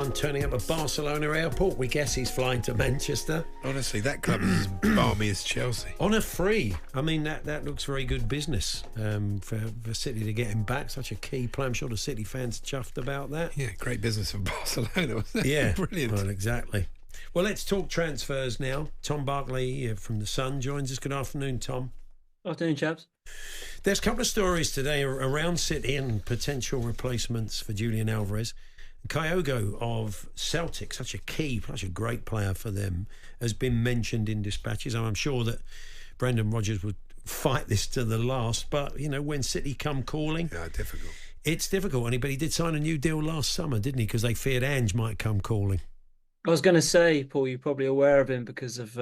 I'm turning up at Barcelona airport. We guess he's flying to Manchester. Honestly, that club is as balmy as Chelsea. On a free. I mean, that looks very good business for City to get him back. Such a key player. I'm sure the City fans chuffed about that. Yeah, great business for Barcelona, wasn't it? Yeah, brilliant. Well, exactly. Well, let's talk transfers now. Tom Barclay from The Sun joins us. Good afternoon, Tom. Afternoon, chaps. There's a couple of stories today around City and potential replacements for Julian Alvarez. Kyogo of Celtic, such a great player for them, has been mentioned in dispatches. I'm sure that Brendan Rodgers would fight this to the last, but, you know, when City come calling... Yeah, difficult. It's difficult, but he did sign a new deal last summer, didn't he? Because they feared Ange might come calling. I was going to say, Paul, you're probably aware of him because of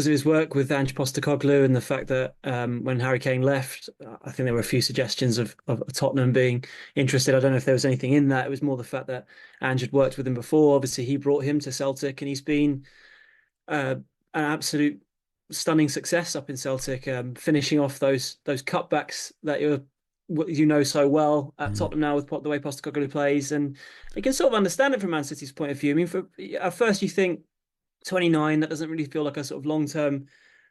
his work with Ange Postecoglou and the fact that when Harry Kane left, I think there were a few suggestions of Tottenham being interested. I don't know if there was anything in that. It was more the fact that Ange had worked with him before. Obviously, he brought him to Celtic, and he's been an absolute stunning success up in Celtic, finishing off those cutbacks that you know so well at Tottenham now with the way Postecoglou plays. And you can sort of understand it from Man City's point of view. I mean, at first you think, 29, that doesn't really feel like a sort of long-term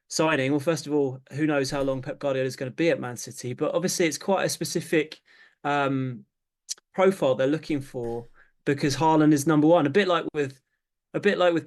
signing. Well, first of all, who knows how long Pep Guardiola is going to be at Man City, but obviously it's quite a specific profile they're looking for, because Haaland is number one, a bit like with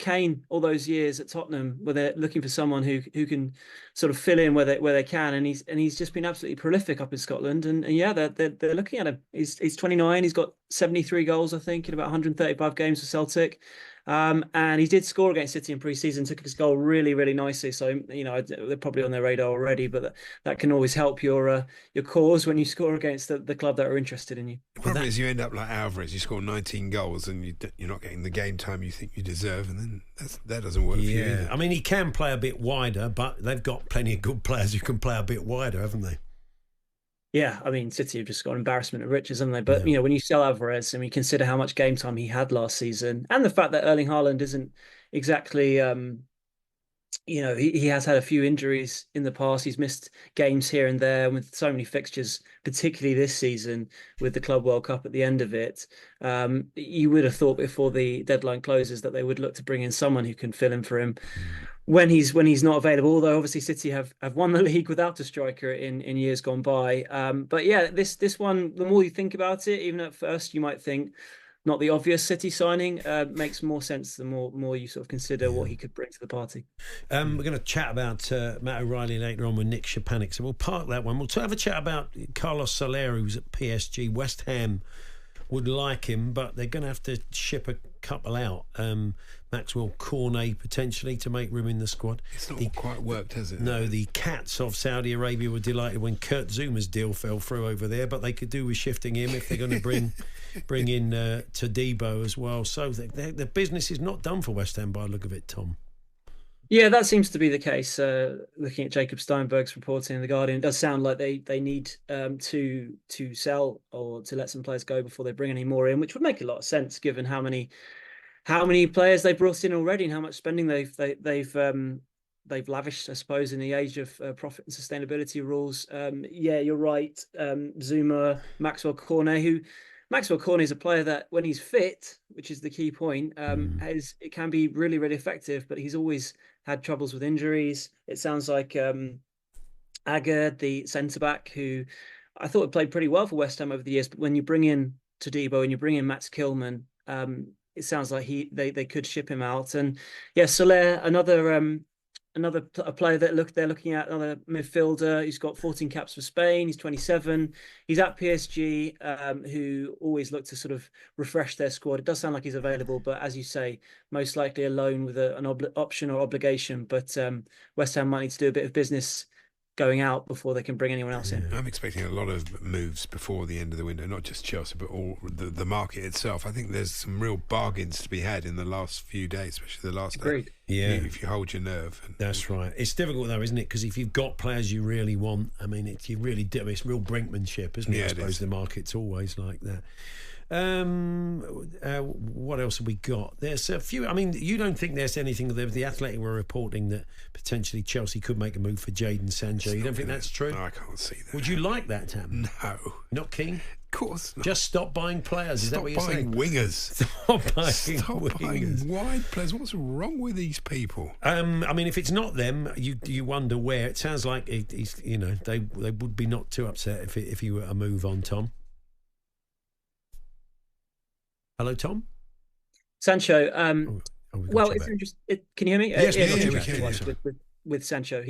Kane all those years at Tottenham, where they're looking for someone who can sort of fill in where they can, and he's just been absolutely prolific up in Scotland, and yeah, they're looking at him. He's 29, he's got 73 goals, I think, in about 135 games for Celtic. And he did score against City in pre-season, took his goal really, really nicely. So, you know, they're probably on their radar already, but that can always help your cause when you score against the club that are interested in you. The problem is you end up like Alvarez, you score 19 goals and you're not getting the game time you think you deserve, and then that doesn't work for you either. I mean, he can play a bit wider, but they've got plenty of good players who can play a bit wider, haven't they? Yeah, I mean, City have just got an embarrassment of riches, haven't they? But, you know, when you sell Alvarez and we consider how much game time he had last season, and the fact that Erling Haaland isn't exactly, you know, he has had a few injuries in the past. He's missed games here and there, and with so many fixtures, particularly this season with the Club World Cup at the end of it. You would have thought before the deadline closes that they would look to bring in someone who can fill in for him when he's not available. Although obviously City have won the league without a striker in years gone by. But yeah, this one, the more you think about it, even at first you might think not the obvious City signing, makes more sense the more you sort of consider what he could bring to the party. We're going to chat about Matt O'Reilly later on with Nick Szczepanik, so we'll park that one. We'll have a chat about Carlos Soler, who's at PSG. West Ham would like him, but they're going to have to ship a couple out. Maxwell Cornet potentially to make room in the squad. It's not quite worked, has it? No, the Cats of Saudi Arabia were delighted when Kurt Zuma's deal fell through over there, but they could do with shifting him if they're going to bring in Todibo as well. So the business is not done for West Ham by the look of it, Tom. Yeah, that seems to be the case. Looking at Jacob Steinberg's reporting in The Guardian, it does sound like they need to sell or to let some players go before they bring any more in, which would make a lot of sense given how many players they brought in already and how much spending they've lavished, I suppose, in the age of profit and sustainability rules. Yeah, you're right. Zuma, Maxwell Cornet, Maxwell Cornet is a player that when he's fit, which is the key point, it can be really, really effective, but he's always had troubles with injuries. It sounds like Agger, the centre-back, who I thought had played pretty well for West Ham over the years, but when you bring in Todibo and you bring in Mats Kilman, it sounds like they could ship him out. And yeah, Soler, another player that they're looking at, another midfielder who's got 14 caps for Spain. He's 27. He's at PSG, who always look to sort of refresh their squad. It does sound like he's available, but as you say, most likely a loan with an option or obligation. But West Ham might need to do a bit of business going out before they can bring anyone else in. I'm expecting a lot of moves before the end of the window, not just Chelsea, but all the market itself. I think there's some real bargains to be had in the last few days, especially the last day. Yeah, if you hold your nerve. That's right. It's difficult though, isn't it? Because if you've got players you really want, I mean, you really do. It's real brinkmanship, isn't it? Yeah, I suppose the market's always like that. What else have we got? There's a few. I mean, you don't think there's anything? The Athletic were reporting that potentially Chelsea could make a move for Jadon Sancho. You don't think that's true? No, I can't see that. Would you like that, Tam? No. Not keen? Of course not. Just stop buying players. Is that what you're saying? Stop buying wingers. Stop buying wide players. What's wrong with these people? I mean, if it's not them, you wonder where. It sounds like he's. They would be not too upset if he were a move on, Tom. Hello, Tom. Sancho. Well, it's interesting. Can you hear me? Yes, we can. With Sancho.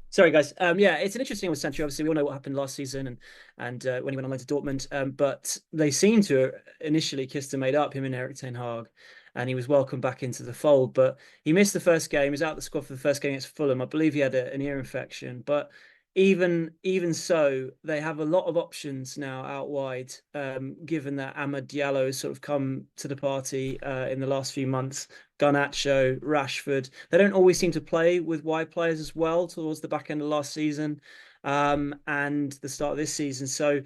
Sorry, guys. Yeah, it's an interesting one with Sancho. Obviously, we all know what happened last season and when he went on loan to Dortmund. But they seem to initially kissed and made up, him and Erik ten Hag, and he was welcomed back into the fold. But he missed the first game. He was out of the squad for the first game against Fulham. I believe he had an ear infection. But even so, they have a lot of options now out wide, given that Amad Diallo has sort of come to the party in the last few months. Garnacho, Rashford. They don't always seem to play with wide players as well towards the back end of last season and the start of this season. So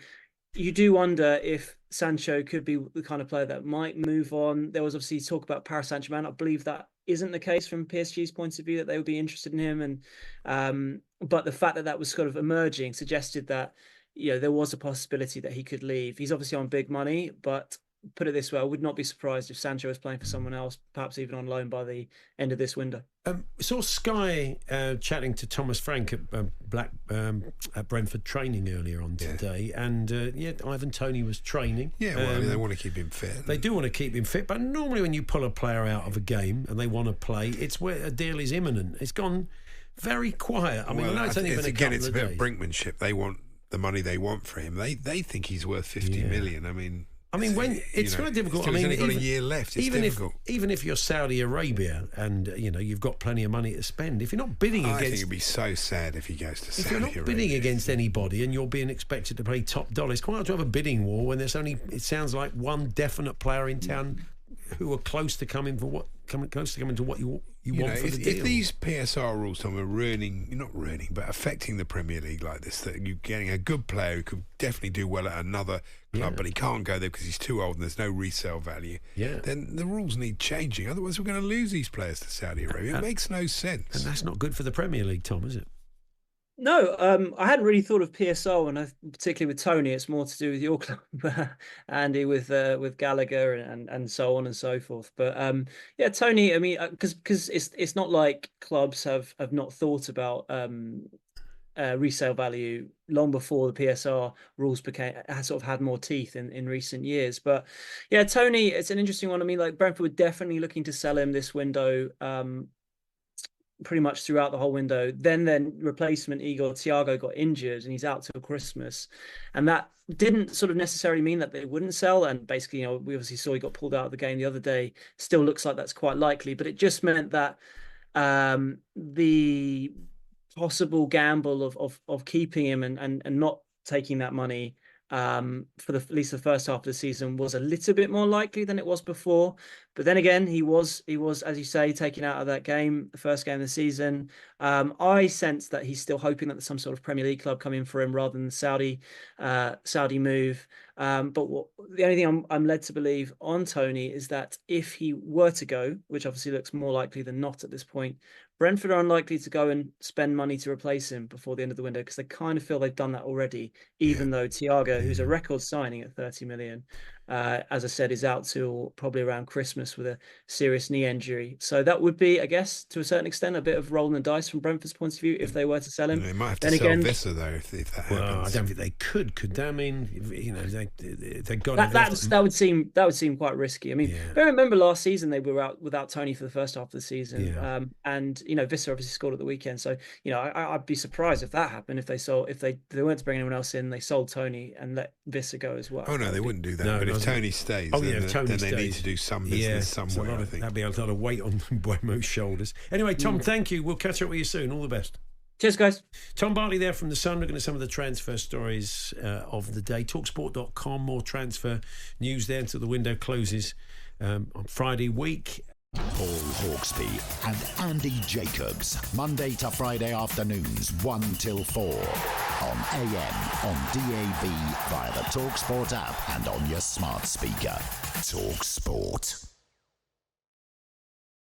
you do wonder if Sancho could be the kind of player that might move on. There was obviously talk about Paris Saint-Germain. I believe that isn't the case from PSG's point of view, that they would be interested in him. And but the fact that that was sort of emerging suggested that there was a possibility that he could leave. He's obviously on big money, but put it this way, I would not be surprised if Sancho was playing for someone else, perhaps even on loan by the end of this window. Saw Sky chatting to Thomas Frank at Brentford training earlier on today, and Ivan Toney was training. Yeah, well, they want to keep him fit. They do want to keep him fit, but normally when you pull a player out of a game and they want to play, it's where a deal is imminent. It's gone very quiet. I mean, I know it's only been a couple of days. It's a bit of brinkmanship. They want the money they want for him. They think he's worth 50 million. I mean, when it's very difficult. He's only got a year left. It's difficult. Even if you're Saudi Arabia and you've got plenty of money to spend, if you're not bidding against, I think it'd be so sad if he goes to Saudi Arabia. If you're not bidding against anybody and you're being expected to pay top dollar, it's quite hard to have a bidding war when there's only, it sounds like, one definite player in town who are close to coming to what you want for the deal. If these PSR rules, Tom, are but affecting the Premier League like this, that you're getting a good player who could definitely do well at another club, but he can't go there because he's too old and there's no resale value, then the rules need changing. Otherwise, we're going to lose these players to Saudi Arabia. It makes no sense. And that's not good for the Premier League, Tom, is it? No, I hadn't really thought of PSL, and particularly with Toney, it's more to do with your club, Andy, with Gallagher and so on and so forth. But Toney, I mean, because it's not like clubs have not thought about resale value long before the PSR rules had more teeth in recent years. But yeah, Toney, it's an interesting one. I mean, like Brentford were definitely looking to sell him this window. Pretty much throughout the whole window. Then replacement Igor Thiago got injured and he's out till Christmas, and that didn't sort of necessarily mean that they wouldn't sell. And basically, we obviously saw he got pulled out of the game the other day. Still looks like that's quite likely, but it just meant that the possible gamble of keeping him and not taking that money for at least the first half of the season was a little bit more likely than it was before. But then again, he was, as you say, taken out of that game, the first game of the season. I sense that he's still hoping that there's some sort of Premier League club coming for him rather than the Saudi move. But the only thing I'm led to believe on Toney is that if he were to go, which obviously looks more likely than not at this point, Brentford are unlikely to go and spend money to replace him before the end of the window because they kind of feel they've done that already, even though Thiago, who's a record signing at 30 million, as I said, is out till probably around Christmas with a serious knee injury. So that would be, I guess, to a certain extent, a bit of rolling the dice from Brentford's point of view if they were to sell him. They might have to sell Visser, though, if that happens. I don't think they could they? I mean, they've got that would seem quite risky. I mean, I remember last season they were out without Toney for the first half of the season, and Visser obviously scored at the weekend. So I'd be surprised if that happened, if they weren't to bring anyone else in, they sold Toney and let Visser go as well. Oh no, they wouldn't do that. No, but if Toney stays, then they need to do some business somewhere. I think that'd be a lot of weight on Buemo's shoulders. Anyway, Tom, thank you. We'll catch up with you soon. All the best. Cheers, guys. Tom Barclay there from The Sun, looking at some of the transfer stories of the day. talkSPORT.com, more transfer news there until the window closes on Friday week. Paul Hawksbee and Andy Jacobs, Monday to Friday afternoons 1 till 4 on AM, on DAB, via the talkSPORT app and on your smart speaker. talkSPORT.